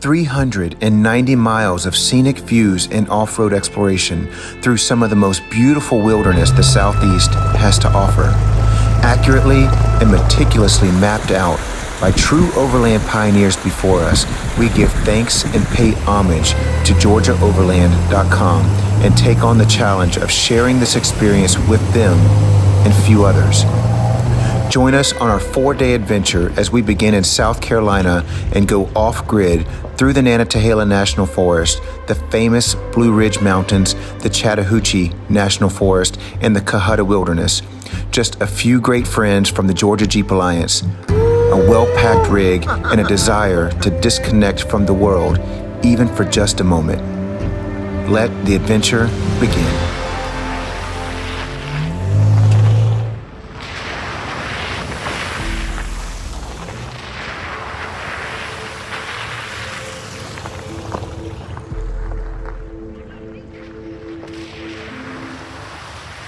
390 miles of scenic views and off-road exploration through some of the most beautiful wilderness the Southeast has to offer. Accurately and meticulously mapped out by true overland pioneers before us, we give thanks and pay homage to GeorgiaOverland.com and take on the challenge of sharing this experience with them and few others. Join us on our 4-day adventure as we begin in South Carolina and go off-grid through the Nantahala National Forest, the famous Blue Ridge Mountains, the Chattahoochee National Forest, and the Cohutta Wilderness. Just a few great friends from the Georgia Jeep Alliance, a well-packed rig, and a desire to disconnect from the world, even for just a moment. Let the adventure begin.